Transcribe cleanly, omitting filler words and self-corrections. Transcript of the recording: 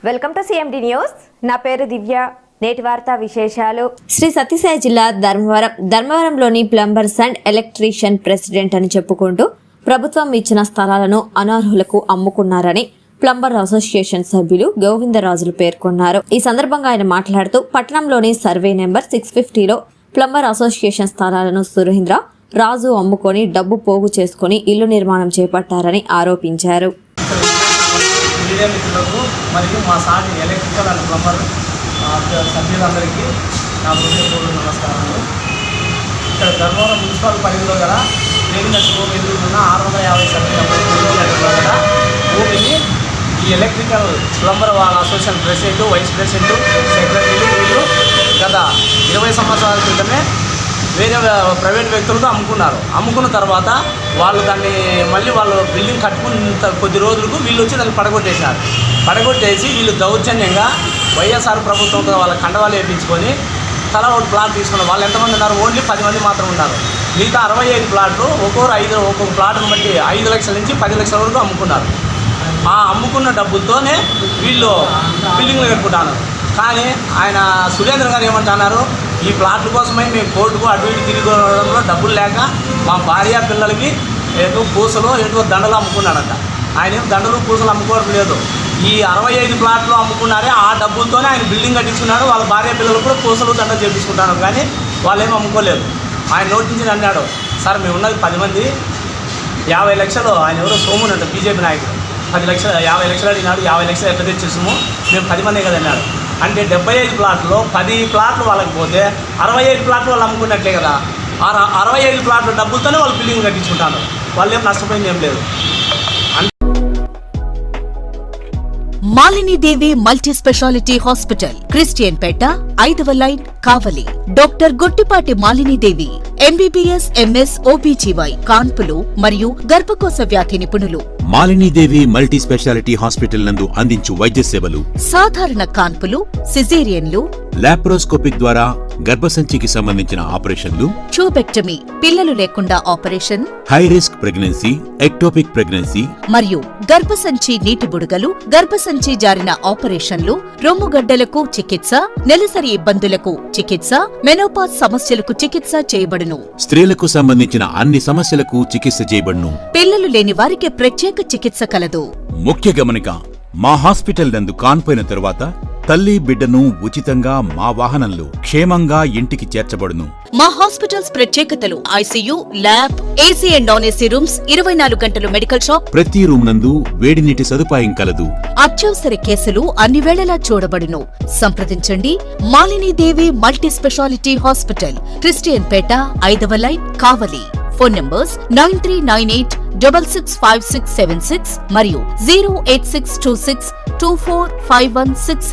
Welcome to CMD news. నా పేరు దివ్య. నేటి వార్తా విశేషాలు. శ్రీ సత్యసాయి జిల్లా ధర్మవరంలోని ప్లంబర్స్ అండ్ ఎలక్ట్రీషియన్ ప్రెసిడెంట్ అని చెప్పుకుంటూ ప్రభుత్వం ఇచ్చిన స్థలాలను అనర్హులకు అమ్ముకున్నారని ప్లంబర్ అసోసియేషన్ సభ్యులు గోవిందరాజులు పేర్కొన్నారు. ఈ సందర్భంగా ఆయన మాట్లాడుతూ పట్టణంలోని సర్వే నెంబర్ 650లో ప్లంబర్ అసోసియేషన్ స్థలాలను సురేంద్ర రాజు అమ్ముకొని డబ్బు పోగు చేసుకుని ఇల్లు నిర్మాణం చేపట్టారని ఆరోపించారు. మీడియా మిత్రులకు మరియు మా సాటి ఎలక్ట్రికల్ అండ్ ప్లంబర్ సభ్యులందరికీ నా హృదయపూర్వక నమస్కారాలు. ఇక్కడ ధర్మవరం మున్సిపల్ పరిధిలో గల రేగినట్టు భూమి ఎదురుకున్న 650 గల భూమిని ఈ ఎలక్ట్రికల్ ప్లంబర్ వాళ్ళ అసోసియేషన్ ప్రెసిడెంట్, వైస్ ప్రెసిడెంట్, సెక్రటరీలు వీళ్ళు గత 20 సంవత్సరాల క్రితమే వేరే ప్రైవేట్ వ్యక్తులకు అమ్ముకున్న తర్వాత వాళ్ళు దాన్ని మళ్ళీ వాళ్ళు బిల్డింగ్ కట్టుకున్న కొద్ది రోజులకు వీళ్ళు వచ్చి దాన్ని పడగొట్టేసి వీళ్ళు దౌర్జన్యంగా వైఎస్ఆర్ ప్రభుత్వంతో వాళ్ళ కండవాళ్ళు వేయించుకొని తలా ఒకటి ప్లాట్ తీసుకున్నారు. వాళ్ళు ఎంతమంది ఉన్నారు? ఓన్లీ 10 మంది మాత్రం ఉన్నారు. మిగతా 65 ప్లాట్లు ఒక్కొక్క ప్లాట్ను బట్టి 5 లక్షల నుంచి 10 లక్షల వరకు అమ్ముకున్నారు. ఆ అమ్ముకున్న డబ్బులతోనే వీళ్ళు బిల్డింగ్లు కట్టుకుంటున్నారు. కానీ ఆయన సురేంద్ర గారు ఏమంటున్నారు, ఈ ప్లాట్ల కోసమై మేము కోర్టుకు అటు ఇటు తిరిగడంలో డబ్బులు లేక మా భార్య పిల్లలకి ఏదో పూసలు ఏదో దండలు అమ్ముకున్నాడంట. ఆయన ఏం దండలు పూసలు అమ్ముకోవడం లేదు. ఈ 65 ప్లాట్లు అమ్ముకున్నారే ఆ డబ్బులతోనే ఆయన బిల్డింగ్ కట్టించుకున్నాడు. వాళ్ళ భార్య పిల్లలు కూడా పూసలు దండలు చేపించుకుంటారు. కానీ వాళ్ళు ఏమి అమ్ముకోలేదు. ఆయన నోటి నుంచి అన్నాడు, సార్ మేము ఉన్నది 10 మంది, 50 లక్షలు ఆయన ఎవరో సోముని అంట బీజేపీ నాయకుడు 10 లక్షలు 50 లక్షలు అడిగినాడు. 50 లక్షలు ఎట్లా తెచ్చేసాము, మేము 10 మందే కదా అన్నాడు. అంటే 75 ప్లాట్లు 10 ప్లాట్లు వాళ్ళకి పోతే 65 ప్లాట్లు వాళ్ళు అమ్ముకున్నట్లే కదా. 65 ప్లాట్ల డబ్బులతోనే వాళ్ళు బిల్డింగ్ కట్టించుకుంటారు. వాళ్ళు ఏం నష్టపోయింది ఏం లేదు. Malinidevi multi speciality hospital, Christianpeta, 5వ line, Kavali. Doctor Gottipati Malinidevi, MBBS, MS, OBGY, కాన్పులు మరియు గర్భకోశ వ్యాధి నిపుణులు. మాలినీదేవి మల్టీ స్పెషాలిటీ హాస్పిటల్ నందు అందించు వైద్య సేవలు: సాధారణ కాన్పులు, సిజేరియన్లు, లాప్రోస్కోపిక్ ద్వారా గర్భసంచికి సంబంధించిన ఆపరేషన్లు, ట్యూబెక్టమీ, పిల్లలు లేకుండా operation, high risk pregnancy, ectopic pregnancy మరియు గర్భసంచి నీటి బుడగలు, గర్భసంచి జారిన ఆపరేషన్లు, రొమ్ముగడ్డలకు చికిత్స, నెలసరి ఇబ్బందులకు చికిత్స, మెనోపాజ్ సమస్యలకు చికిత్స చేయబడును. స్త్రీలకు సంబంధించిన అన్ని సమస్యలకు చికిత్స చేయబడును. పిల్లలు లేని వారికి ప్రత్యేక చికిత్స కలదు. ముఖ్య గమనిక: మా హాస్పిటల్ నందు కాన్పోయిన తరువాత తల్లి బిడ్డను ఉచితంగా మా వాహనంలో క్షేమంగా ఇంటికి చేర్చబడును. మా హాస్పిటల్స్ ప్రత్యేకతలు: ICU, lab, AC and non AC rooms, 24 గంటలు మెడికల్ షాప్, ప్రతి రూమ్ నందు వేడి నీటి సదుపాయం కలదు. అత్యవసర కేసులు అన్ని వేళలా చూడబడును. సంప్రదించండి. Malinidevi multi speciality hospital, Christianpeta, 5వ లైన్, కావలి. ఫోన్ నంబర్స్ 9398665676 మరియు 08626245167.